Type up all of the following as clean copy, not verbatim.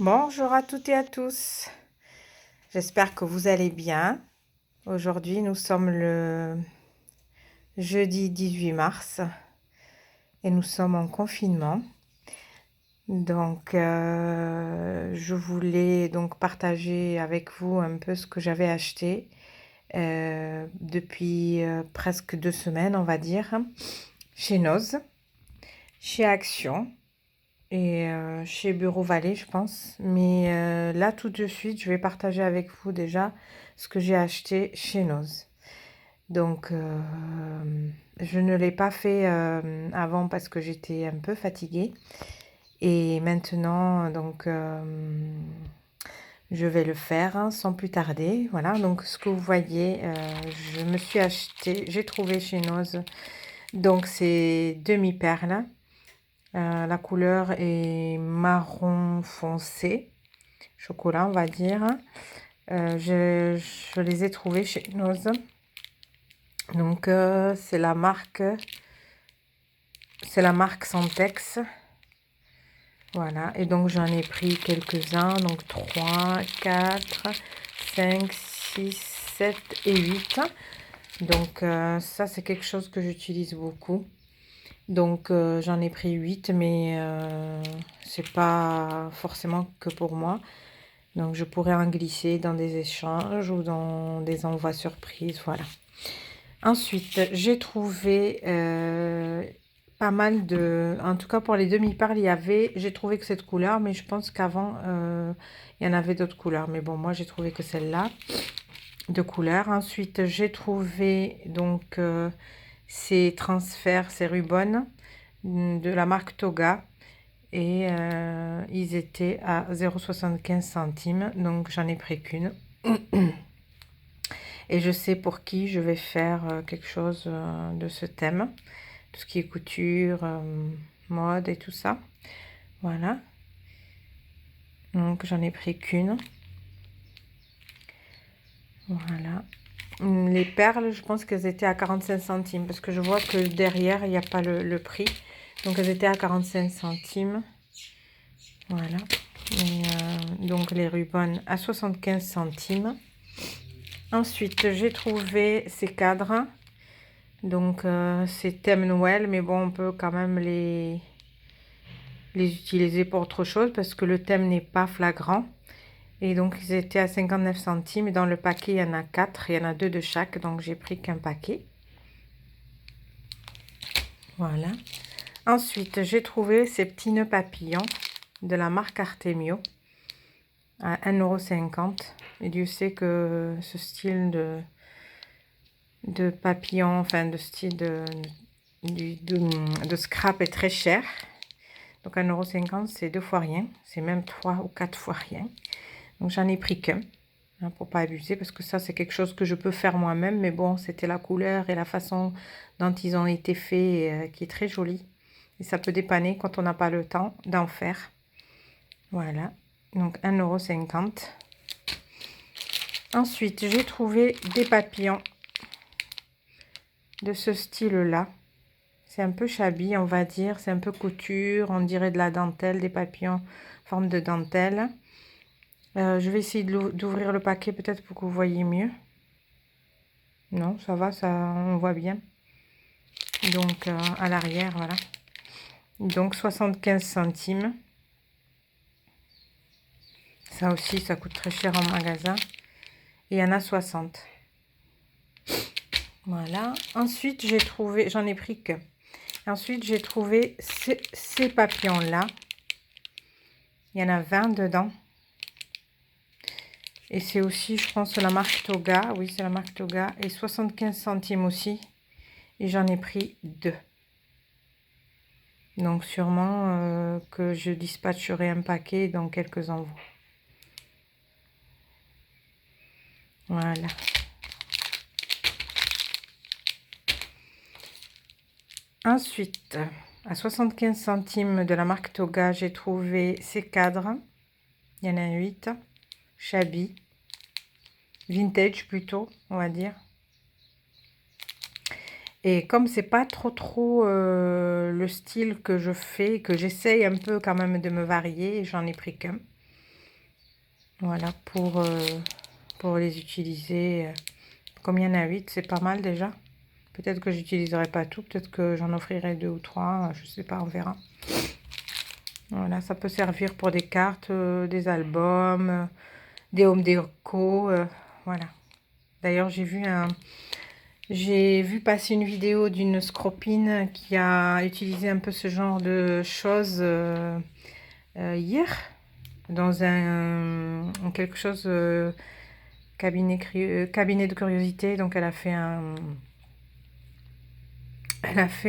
Bonjour à toutes et à tous. J'espère que vous allez bien. Aujourd'hui, nous sommes le jeudi 18 mars et nous sommes en confinement. Donc, je voulais donc partager avec vous un peu ce que j'avais acheté depuis presque 2 semaines, on va dire, chez Noz, chez Action et chez Bureau Vallée, je pense. Mais là, tout de suite, je vais partager avec vous déjà ce que j'ai acheté chez Noz. Donc, je ne l'ai pas fait avant parce que j'étais un peu fatiguée. Et maintenant, donc, je vais le faire sans plus tarder. Voilà, donc ce que vous voyez, je me suis acheté, j'ai trouvé chez Noz. Donc, c'est demi-perles. La couleur est marron foncé, chocolat, on va dire. Je les ai trouvés chez Noz. Donc, c'est la marque Santex. Voilà, et donc j'en ai pris quelques-uns, donc 3, 4, 5, 6, 7 et 8. Donc ça, c'est quelque chose que j'utilise beaucoup. Donc j'en ai pris 8, mais c'est pas forcément que pour moi. Donc je pourrais en glisser dans des échanges ou dans des envois surprises, voilà. Ensuite, j'ai trouvé pas mal de... En tout cas, pour les demi-perles, j'ai trouvé que cette couleur, mais je pense qu'avant, il y en avait d'autres couleurs. Mais bon, moi, j'ai trouvé que celle-là, de couleur. Ensuite, j'ai trouvé donc ces transferts, ces rubans de la marque Toga. Et ils étaient à 0,75 centimes. Donc, j'en ai pris qu'une. Et je sais pour qui je vais faire quelque chose de ce thème. Tout ce qui est couture, mode et tout ça. Voilà. Donc, j'en ai pris qu'une. Voilà. Les perles, je pense qu'elles étaient à 45 centimes. Parce que je vois que derrière, il n'y a pas le prix. Donc, elles étaient à 45 centimes. Voilà. Et, donc, les rubans à 75 centimes. Ensuite, j'ai trouvé ces cadres. Donc, c'est thème Noël, mais bon, on peut quand même les utiliser pour autre chose parce que le thème n'est pas flagrant. Et donc, ils étaient à 59 centimes. Et dans le paquet, il y en a 4. Il y en a 2 de chaque. Donc, j'ai pris qu'un paquet. Voilà. Ensuite, j'ai trouvé ces petits nœuds papillons de la marque Artemio à 1,50 €. Et Dieu sait que ce style de papillon, enfin de style de scrap est très cher. Donc 1,50 €, c'est 2 fois rien. C'est même 3 ou 4 fois rien. Donc j'en ai pris qu'un, hein, pour pas abuser, parce que ça c'est quelque chose que je peux faire moi-même. Mais bon, c'était la couleur et la façon dont ils ont été faits qui est très jolie. Et ça peut dépanner quand on n'a pas le temps d'en faire. Voilà, donc 1,50 €. Ensuite, j'ai trouvé des papillons de ce style-là. C'est un peu shabby, on va dire. C'est un peu couture, on dirait de la dentelle, des papillons en forme de dentelle. Je vais essayer d'ouvrir le paquet peut-être pour que vous voyez mieux. Non, ça va, ça, on voit bien. Donc, à l'arrière, voilà. Donc, 75 centimes. Ça aussi, ça coûte très cher en magasin. Et il y en a 60. Voilà. Ensuite, j'ai trouvé, j'en ai pris que. Ensuite, j'ai trouvé ces papillons-là. Il y en a 20 dedans. Et c'est aussi, je pense, la marque Toga. Oui, c'est la marque Toga. Et 75 centimes aussi. Et j'en ai pris 2. Donc, sûrement que je dispatcherai un paquet dans quelques envois. Voilà. Ensuite, à 75 centimes de la marque Toga, j'ai trouvé ces cadres. Il y en a 8. Shabby. Vintage plutôt, on va dire. Et comme c'est pas trop le style que je fais, que j'essaye un peu quand même de me varier, j'en ai pris qu'un. Voilà, pour les utiliser. Comme il y en a 8, c'est pas mal déjà. Peut-être que j'utiliserai pas tout, peut-être que j'en offrirai 2 ou 3, je sais pas, on verra. Voilà, ça peut servir pour des cartes, des albums, des home déco, voilà. D'ailleurs, j'ai vu passer une vidéo d'une scropine qui a utilisé un peu ce genre de choses hier dans quelque chose cabinet de curiosité. Donc elle a fait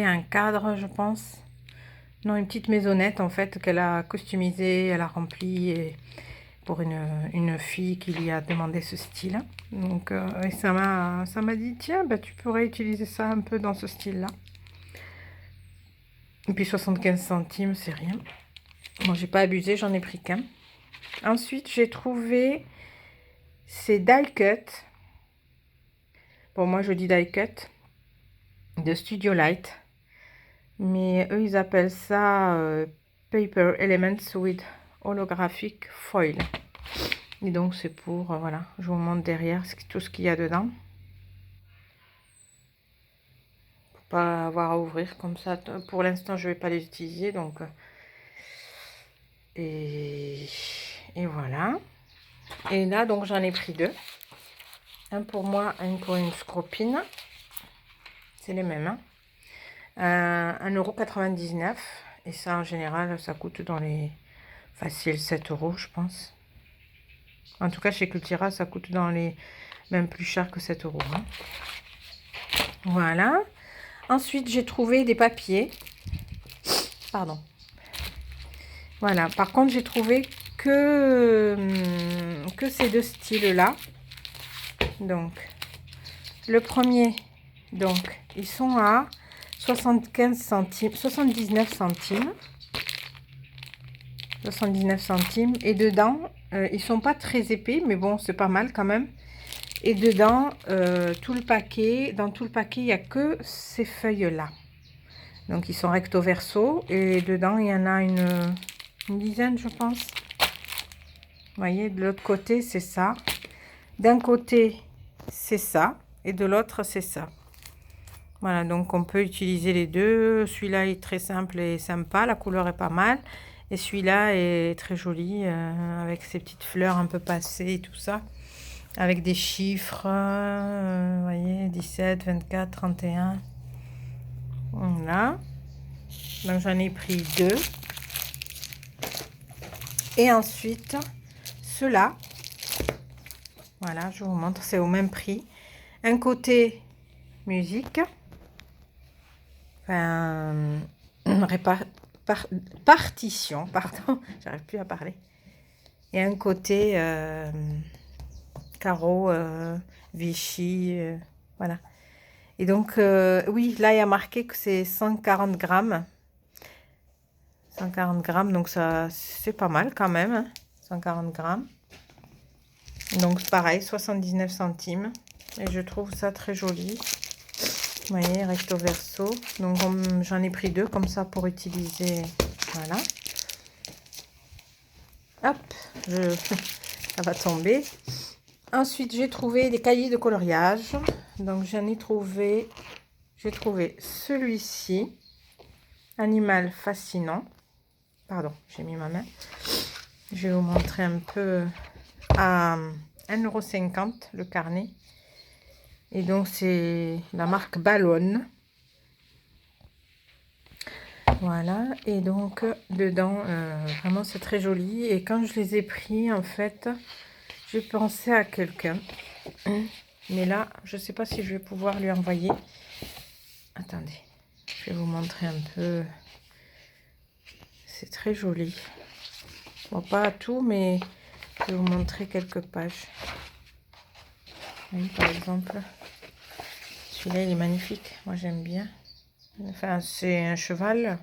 un cadre, je pense. Non, une petite maisonnette en fait qu'elle a customisée, elle a remplie pour une fille qui lui a demandé ce style. Donc et ça m'a dit tiens, bah, tu pourrais utiliser ça un peu dans ce style-là. Et puis 75 centimes, c'est rien. Bon, j'ai pas abusé, j'en ai pris qu'un. Ensuite, j'ai trouvé ces die cut. Bon, moi je dis die cut de Studio Light. Mais eux, ils appellent ça Paper Elements with Holographic Foil. Et donc, c'est pour, voilà, je vous montre derrière tout ce qu'il y a dedans. Pour pas avoir à ouvrir comme ça. Pour l'instant, je vais pas les utiliser, donc... et voilà. Et là, donc, j'en ai pris 2. Un pour moi, un pour une scropine. C'est les mêmes, hein. 1,99 €. Et ça, en général, ça coûte dans les... facile 7 € je pense. En tout cas, chez Cultura, ça coûte dans les... même plus cher que 7 €. Hein. Voilà. Ensuite, j'ai trouvé des papiers. Pardon. Voilà. Par contre, j'ai trouvé que ces 2 styles-là. Donc, le premier, donc, ils sont à 75 centimes, 79 centimes. 79 centimes. Et dedans, ils sont pas très épais, mais bon, c'est pas mal quand même. Et dedans, tout le paquet, dans tout le paquet, il n'y a que ces feuilles-là. Donc, ils sont recto verso. Et dedans, il y en a une dizaine, je pense. Vous voyez, de l'autre côté, c'est ça. D'un côté, c'est ça. Et de l'autre, c'est ça. Voilà, donc on peut utiliser les deux. Celui-là est très simple et sympa. La couleur est pas mal. Et celui-là est très joli, avec ses petites fleurs un peu passées et tout ça. Avec des chiffres, vous voyez, 17, 24, 31. Voilà. Donc j'en ai pris 2. Et ensuite, ceux-là. Voilà, je vous montre, c'est au même prix. Un côté musique. Enfin, partition, pardon, j'arrive plus à parler. Et un côté carreau, Vichy, voilà. Et donc, oui, là, il y a marqué que c'est 140 grammes. 140 grammes, donc ça, c'est pas mal quand même. Hein, 140 grammes. Donc, pareil, 79 centimes. Et je trouve ça très joli. Vous voyez, recto verso. Donc, j'en ai pris 2 comme ça pour utiliser. Voilà. Hop, ça va tomber. Ensuite, j'ai trouvé des cahiers de coloriage. Donc, j'ai trouvé celui-ci. Animal fascinant. Pardon, j'ai mis ma main. Je vais vous montrer un peu à 1,50 € le carnet. Et donc, c'est la marque Ballon. Voilà. Et donc, dedans, vraiment, c'est très joli. Et quand je les ai pris, en fait, j'ai pensé à quelqu'un. Mais là, je ne sais pas si je vais pouvoir lui envoyer. Attendez, je vais vous montrer un peu. C'est très joli. Bon, pas tout, mais je vais vous montrer quelques pages. Oui, par exemple, celui-là, il est magnifique. Moi, j'aime bien. Enfin, c'est un cheval.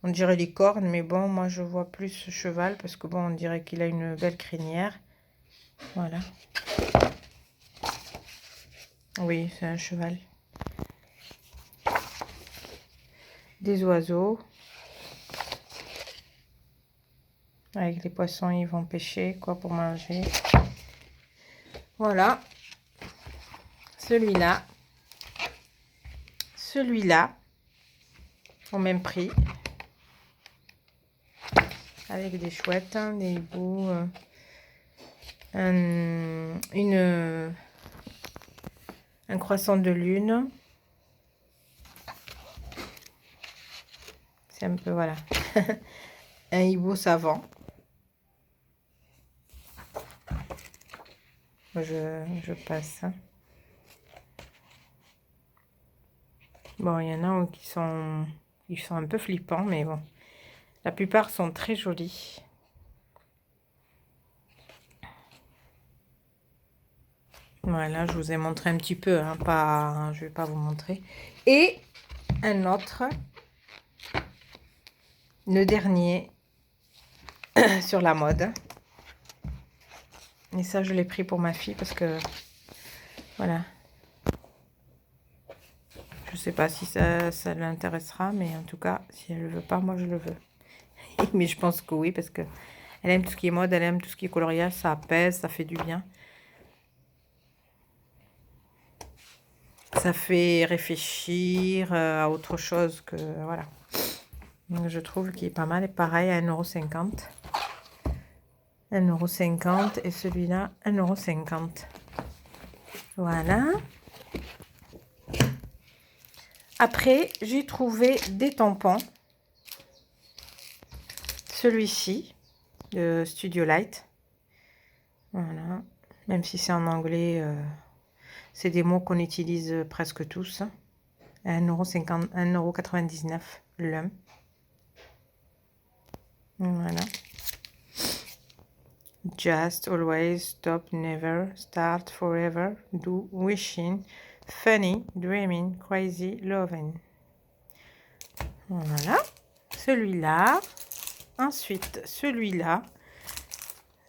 On dirait les cornes, mais bon, moi, je vois plus ce cheval parce que bon, on dirait qu'il a une belle crinière. Voilà. Oui, c'est un cheval. Des oiseaux. Avec les poissons, ils vont pêcher, quoi, pour manger. Voilà. Celui-là. Celui-là. Au même prix. Avec des chouettes, hein, des hiboux. Un croissant de lune. C'est un peu, voilà. Un hibou savant. Je passe. Bon, il y en a ils sont un peu flippants, mais bon. La plupart sont très jolis. Voilà, je vous ai montré un petit peu, hein, pas, je vais pas vous montrer. Et un autre, le dernier sur la mode. Et ça, je l'ai pris pour ma fille parce que, voilà. Je sais pas si ça l'intéressera, mais en tout cas, si elle le veut pas, moi je le veux. Mais je pense que oui, parce que elle aime tout ce qui est mode, elle aime tout ce qui est coloriage, ça apaise, ça fait du bien. Ça fait réfléchir à autre chose que, voilà. Donc je trouve qu'il est pas mal. Et pareil, à 1,50 €. 1,50 € et celui-là, 1,50 €. Voilà. Après, j'ai trouvé des tampons. Celui-ci, de Studio Light. Voilà. Même si c'est en anglais, c'est des mots qu'on utilise presque tous. 1,50 €, 1,99 € l'un. Voilà. Just, always, stop, never, start, forever, do, wishing, funny, dreaming, crazy, loving. Voilà. Celui-là. Ensuite, celui-là.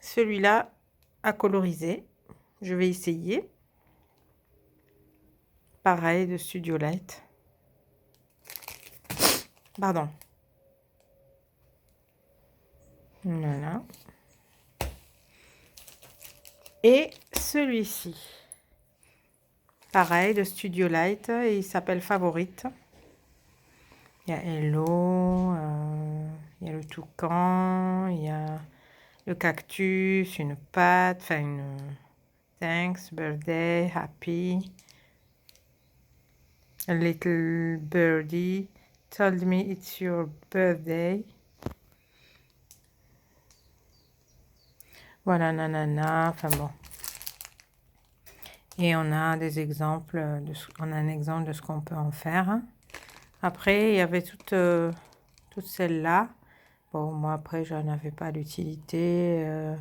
Celui-là à coloriser. Je vais essayer. Pareil, de Studio Light. Pardon. Voilà. Et celui-ci. Pareil, de Studio Light. Et il s'appelle Favorite. Il y a Hello. Il y a le toucan. Il y a le cactus. Une pâte. Enfin, une... Thanks, birthday, happy. A little birdie told me it's your birthday. Voilà, nanana, enfin bon. Et on a des exemples, on a un exemple de ce qu'on peut en faire. Après, il y avait toutes celles-là. Bon, moi, après, je n'avais pas d'utilité.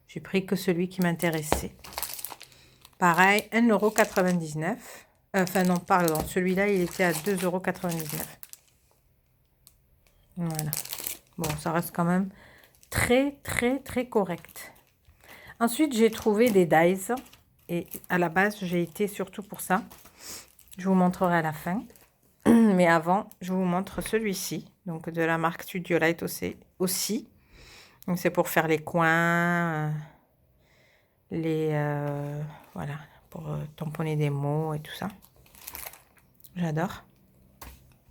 J'ai pris que celui qui m'intéressait. Pareil, 1,99 €. Enfin, non, pardon, celui-là, il était à 2,99 €. Voilà. Bon, ça reste quand même très, très, très correct. Ensuite, j'ai trouvé des dies. Et à la base, j'ai été surtout pour ça. Je vous montrerai à la fin. Mais avant, je vous montre celui-ci. Donc, de la marque Studio Light aussi. Donc, c'est pour faire les coins. Voilà. Pour tamponner des mots et tout ça. J'adore.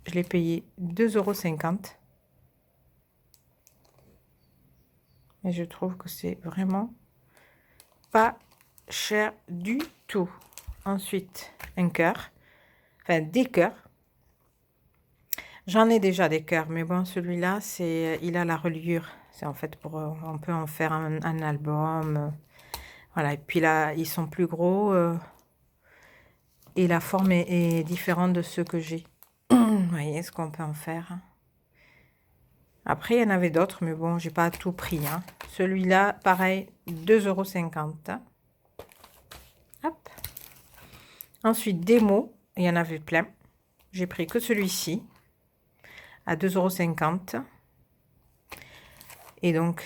Je l'ai payé 2,50 €. Et je trouve que c'est vraiment pas cher du tout. Ensuite, un cœur. Enfin, des cœurs. J'en ai déjà des cœurs, mais bon, celui-là, il a la reliure. C'est en fait pour... on peut en faire un album. Voilà, et puis là, ils sont plus gros. Et la forme est différente de ceux que j'ai. Vous voyez ce qu'on peut en faire. Après, il y en avait d'autres, mais bon, j'ai pas tout pris. Hein. Celui-là, pareil, 2,50 €. Hop. Ensuite, des mots. Il y en avait plein. J'ai pris que celui-ci. À 2,50 €. Et donc,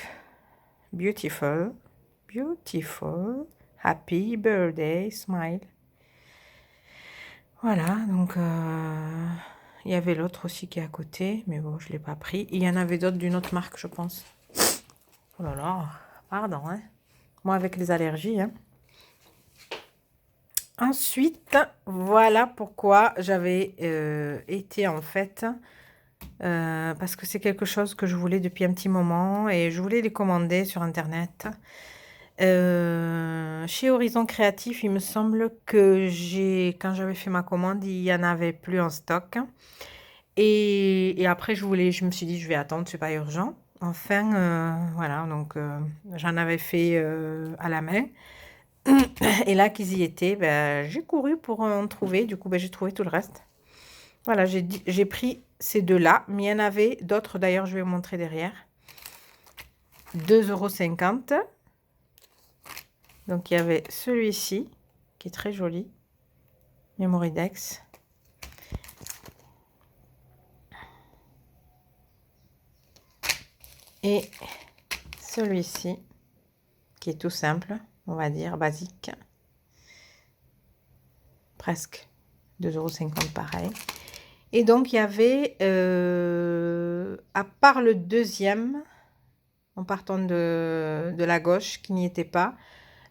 beautiful, beautiful, happy birthday, smile. Voilà, donc il y avait l'autre aussi qui est à côté, mais bon, je ne l'ai pas pris. Il y en avait d'autres d'une autre marque, je pense. Oh là là, pardon, hein. Moi avec les allergies, hein. Ensuite, voilà pourquoi j'avais été en fait, parce que c'est quelque chose que je voulais depuis un petit moment et je voulais les commander sur internet. Chez Horizon Créatif, il me semble que quand j'avais fait ma commande, il y en avait plus en stock. Et après, je me suis dit, je vais attendre, c'est pas urgent. Enfin, voilà, donc j'en avais fait à la main. Et là qu'ils y étaient, ben, j'ai couru pour en trouver. Du coup, ben, j'ai trouvé tout le reste. Voilà, j'ai pris ces deux-là, mais il y en avait d'autres, d'ailleurs, je vais vous montrer derrière. 2,50 €. Donc, il y avait celui-ci, qui est très joli. Memoridex. Et celui-ci, qui est tout simple, on va dire, basique. Presque 2,50 € pareil. Et donc, il y avait, à part le deuxième, en partant de la gauche, qui n'y était pas,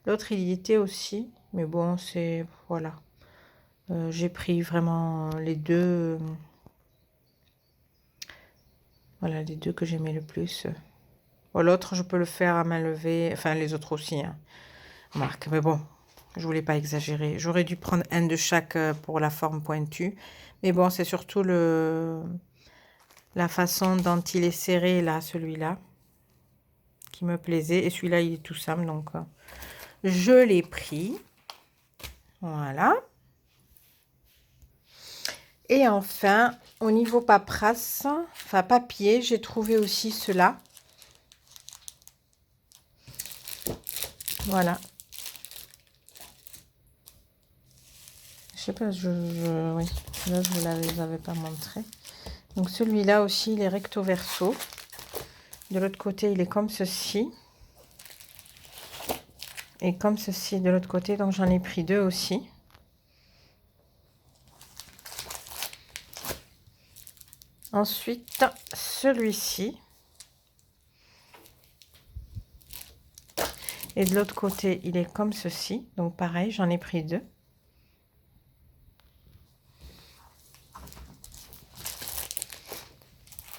l'autre, il y était aussi. Mais bon, c'est... Voilà. J'ai pris vraiment les deux. Voilà, les deux que j'aimais le plus. Bon, l'autre, je peux le faire à main levée. Enfin, les autres aussi, hein. Remarque. Mais bon, je voulais pas exagérer. J'aurais dû prendre un de chaque pour la forme pointue. Mais bon, c'est surtout la façon dont il est serré, là, celui-là, qui me plaisait. Et celui-là, il est tout simple, donc je l'ai pris. Voilà. Et enfin, au niveau paperasse, enfin papier, j'ai trouvé aussi cela. Voilà. Je sais pas, oui, là je ne vous l'avais pas montré. Donc celui-là aussi, il est recto verso. De l'autre côté, il est comme ceci. Et comme ceci de l'autre côté, donc j'en ai pris deux aussi. Ensuite, celui-ci. Et de l'autre côté, il est comme ceci. Donc pareil, j'en ai pris deux.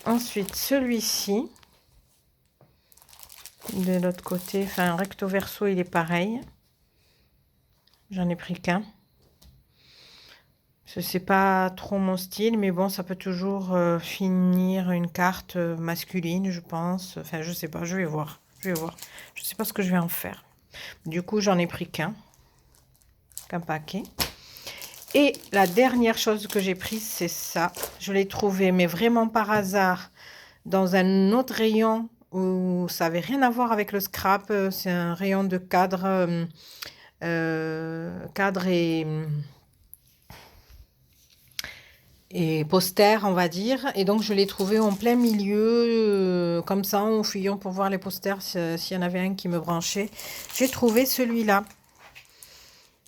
Ensuite, celui-ci. De l'autre côté, enfin recto verso, il est pareil. J'en ai pris qu'un. C'est pas trop mon style, mais bon, ça peut toujours finir une carte masculine, je pense. Enfin, je sais pas, je vais voir. Je vais voir. Je sais pas ce que je vais en faire. Du coup, j'en ai pris qu'un paquet. Et la dernière chose que j'ai prise, c'est ça. Je l'ai trouvé, mais vraiment par hasard, dans un autre rayon où ça avait rien à voir avec le scrap. C'est un rayon de cadre, cadre et poster, on va dire. Et donc, je l'ai trouvé en plein milieu, comme ça, en fouillant pour voir les posters, s'il y en avait un qui me branchait. J'ai trouvé celui-là.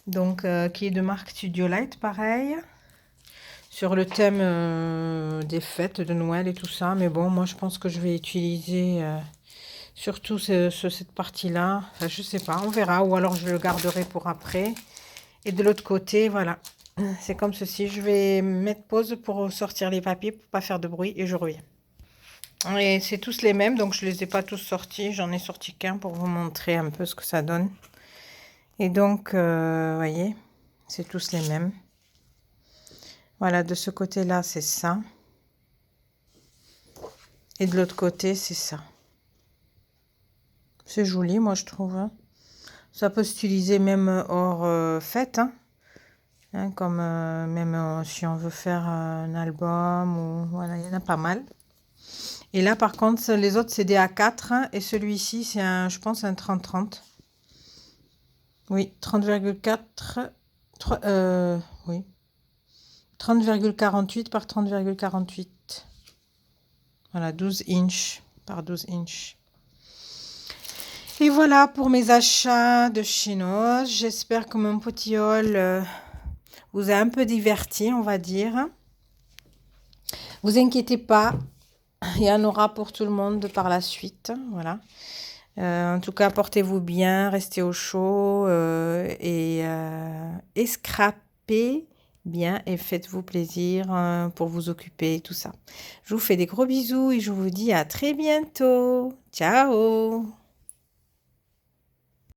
Donc, qui est de marque Studio Light, pareil. Sur le thème des fêtes de Noël et tout ça. Mais bon, moi, je pense que je vais utiliser surtout cette partie-là. Enfin, je sais pas, on verra. Ou alors, je le garderai pour après. Et de l'autre côté, voilà. C'est comme ceci. Je vais mettre pause pour sortir les papiers pour pas faire de bruit et je reviens. Et c'est tous les mêmes, donc je les ai pas tous sortis. J'en ai sorti qu'un pour vous montrer un peu ce que ça donne. Et donc, voyez, c'est tous les mêmes. Voilà, de ce côté-là, c'est ça. Et de l'autre côté, c'est ça. C'est joli, moi, je trouve. Hein. Ça peut s'utiliser même hors fête, hein. Hein, comme même si on veut faire un album, ou voilà, il y en a pas mal. Et là, par contre, les autres, c'est des A4, hein, et celui-ci, c'est un, je pense, un 30-30. Oui, 30,4, oui, 30,48 par 30,48. Voilà, 12 inches par 12 inches. Et voilà pour mes achats de chez Noz. J'espère que mon petit haul vous a un peu diverti, on va dire. Vous inquiétez pas, il y en aura pour tout le monde par la suite. Voilà. En tout cas, portez-vous bien, restez au chaud et scrapez bien et faites-vous plaisir pour vous occuper, tout ça. Je vous fais des gros bisous et je vous dis à très bientôt. Ciao!